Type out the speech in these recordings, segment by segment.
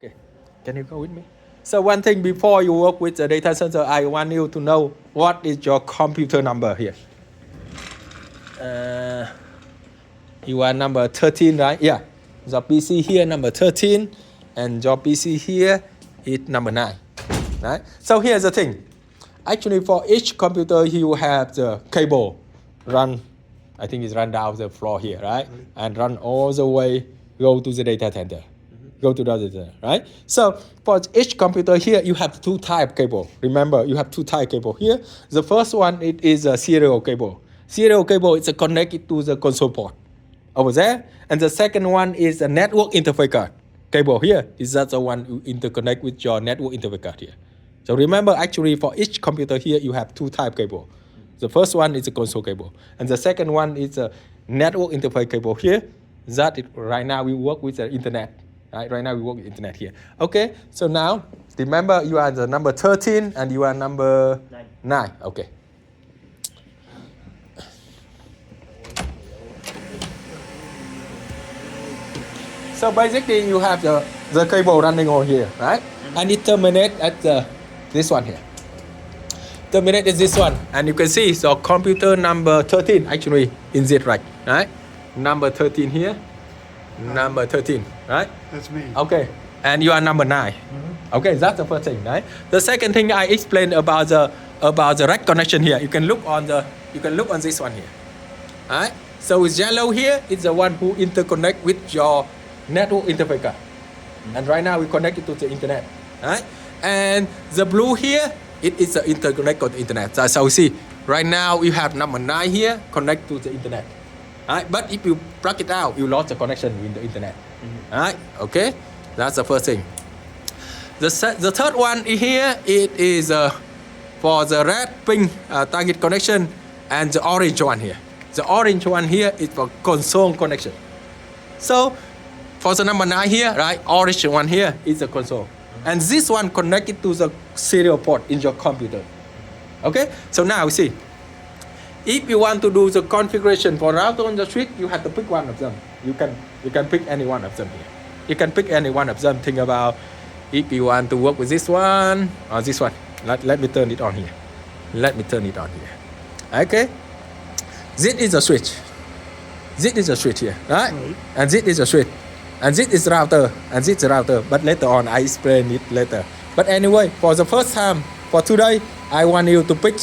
Okay, can you go with me? So one thing before you work with the data center, I want you to know what is your computer number here. You are number 13, right? Yeah. Your PC here number 13, and your PC here is number 9, right? So here's the thing. Actually, for each computer, you have the cable run. I think it's run down the floor here, right? And run all the way, go to the data center. Go to the data center, right? So for each computer here, you have two type cable. Remember, you have two type cable here. The first one, it is a serial cable. Serial cable is connected to the console port over there. And the second one is a network interface card cable here. Is that the one you interconnect with your network interface card here. So remember, actually, for each computer here, you have two type cable. The first one is a console cable, and the second one is a network interface cable here. That is, right now we work with the internet. Right now we work with internet here. Okay, so now remember, you are the number 13 and you are number 9. Okay. So basically, you have the cable running on here, right? And it terminates at this one here. Terminate is this one, and you can see so computer number 13 actually in this right? Number 13 here, number 13, right? That's me. Okay, and you are number 9. Okay, that's the first thing, right? The second thing I explained about the rack connection here. You can look on this one here, right? So with yellow here, it's the one who interconnect with your network interface card, and right now we connect it to the internet, right? And the blue here, it is the interconnect to the internet. So we see right now you have number 9 here connect to the internet. Right? But if you plug it out, you lost the connection with the internet. Right? Okay, that's the first thing. The third one here, it is for the red pink target connection, and the orange one here. The orange one here is for console connection. So for the number 9 here, right, orange one here is the console. And this one connected to the serial port in your computer. Okay, so now we see. If you want to do the configuration for router on the street, you have to pick one of them. You can pick any one of them here. You can pick any one of them. Think about if you want to work with this one or this one. Let me turn it on here. Let me turn it on here. Okay. This is a switch. This is a switch here, right? And this is a switch. And this is router, and this is router. But later on, I explain it later. But anyway, for the first time, for today, I want you to pick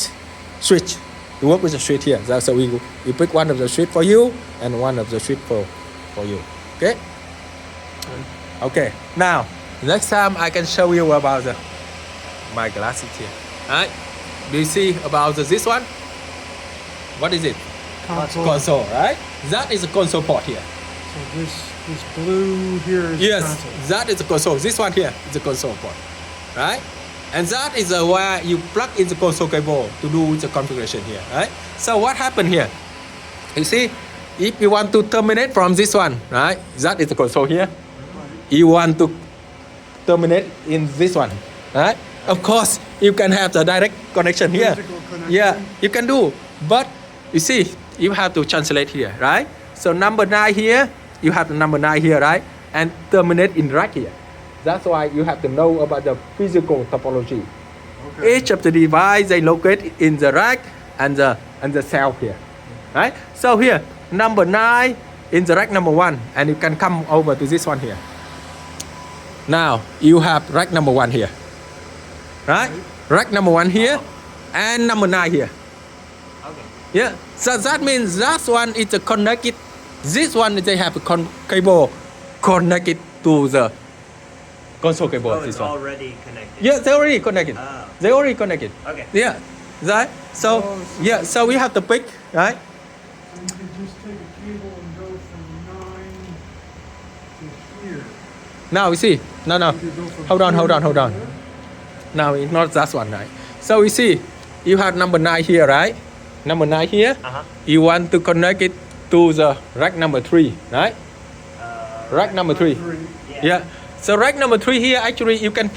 switch. To work with the switch here. So we pick one of the switch for you and one of the switch for you. Okay? Okay. Now, next time I can show you about my glasses here. Alright? Do you see about this one? What is it? Console, right? That is a console port here. So this blue here is console. That is a console. This one here is a console port, right? And that is where you plug in the console cable to do the configuration here, right? So what happened here? You see, if you want to terminate from this one, right? That is the console here. You want to terminate in this one, right? Of course, you can have the direct connection here. Yeah, you can do. But you see, you have to translate here, right? So number 9 here, you have the number 9 here, right? And terminate in rack here. That's why you have to know about the physical topology. Okay. Each of the device they locate in the rack and the cell here, right? So here, number 9 in the rack number 1, and you can come over to this one here. Now you have rack number 1 here, right? Rack number 1 here, and number 9 here. Okay. Yeah. So that means that one is connected. This one they have a cable connected to the console cable. Oh, it's this one. already connected. Yeah, they already connected. Oh. They already connected. Okay. Yeah, right. So yeah, so we have to pick, right? So you can just take a cable and go from 9 to here. Now we see. No. You could go from Hold on. here to there. Now it's not that one, right? So we see, you have number 9 here, right? Number 9 here. You want to connect it to the rack number 3, right? Rack number 3. Yeah. So rack number 3 here, actually you can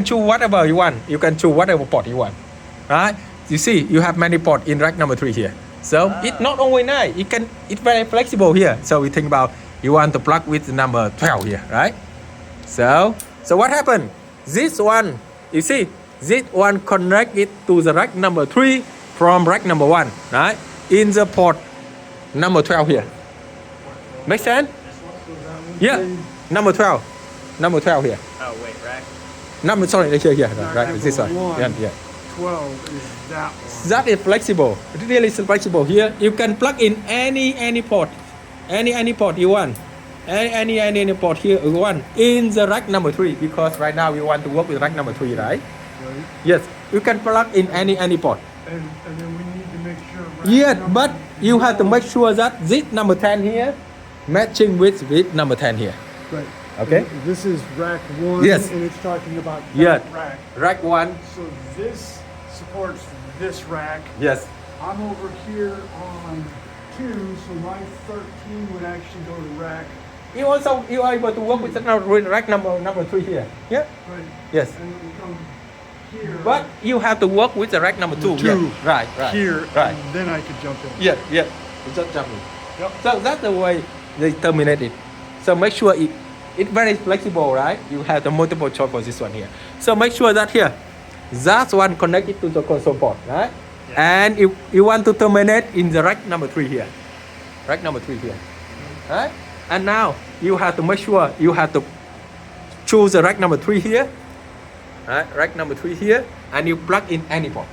choose whatever you want. You can choose whatever port you want, right? You see, you have many ports in rack number 3 here. So it's not only 9. It's very flexible here. So we think about you want to plug with the number 12 here, right? So So what happened? This one, you see, this one connect it to the rack number 3 from rack number 1, right? In the port number 12 here. Make sense? Yeah, number 12. Number 12 here. Oh, wait, rack. Number, sorry, here, Rack right, this one. number one. Yeah. 12 is that one. That is flexible. It really is flexible. Here you can plug in any port, any port you want, any port here you want in the rack number 3, because right now we want to work with rack number 3, right? Right? Yes, you can plug in any port. And then we need to make sure. rack Yes, number but you have to make 12 sure that this number 10 here matching with number 10 here. Right. Okay. And this is rack 1. Yes. And it's talking about Yeah. that rack. Rack 1. So this supports this rack. Yes. I'm over here on 2, so my 13 would actually go to rack. You are able to work with rack number 3 here. Yeah. Right. Yes. And it will come here. But you have to work with the rack number 2. Two. Yeah. Right. Here. Right. And then I could jump in. Yeah. You just jump in. Yep. So that's the way they terminate it. So make sure it's very flexible, right? You have the multiple choice for this one here. So make sure that here, that one connected to the console port, right? Yeah. And you want to terminate in the rack number 3 here. Rack number 3 here. Right? And now you have to make sure you have to choose the rack number 3 here. Right? Rack number 3 here. And you plug in any port.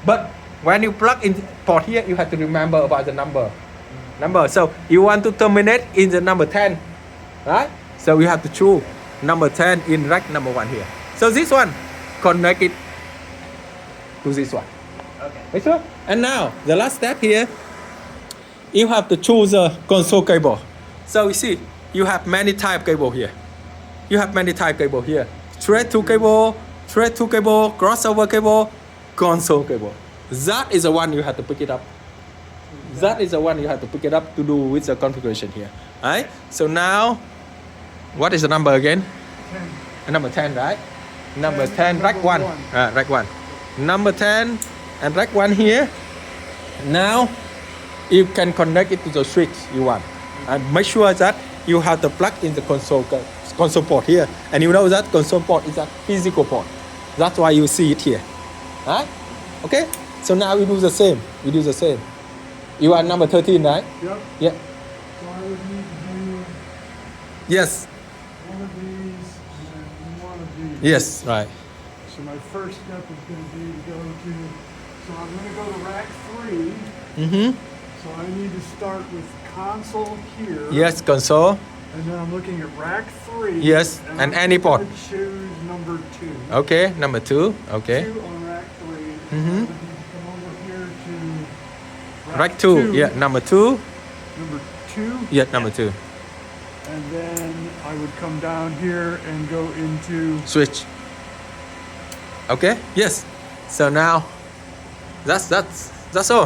But when you plug in port here, you have to remember about the number. So you want to terminate in the number 10, right? So you have to choose number 10 in rack number 1 here. So this one connect it to this one. Okay. Make sure. And now the last step here, you have to choose a console cable. So you see, you have many type cable here. Thread 2 cable, crossover cable, console cable. That is the one you have to pick it up. To do with the configuration here. Alright? So now, what is the number again? 10. Number 10, right? Number 10, 10, rack number 1. one. Rack 1. Number 10 and rack 1 here. Now, you can connect it to the switch you want. And make sure that you have to plug in the console port here. And you know that console port is a physical port. That's why you see it here. Alright? Okay? So now we do the same. You are number 13, right? Yep. Yeah. So I would need to do Yes. one of these and one of these. Yes. Right. So my first step is going to be to go to, so I'm going to go to rack 3. Mm-hmm. So I need to start with console here. Yes, console. And then I'm looking at rack 3. Yes, and I'm any port. gonna choose number 2. Okay, number 2. Okay. 2 on rack 3. Mhm. I would need to come over here to Rack 2. Yeah, number 2. Number 2. Yeah, number 2. And then I would come down here and go into Switch. Okay. Yes. So now, that's all.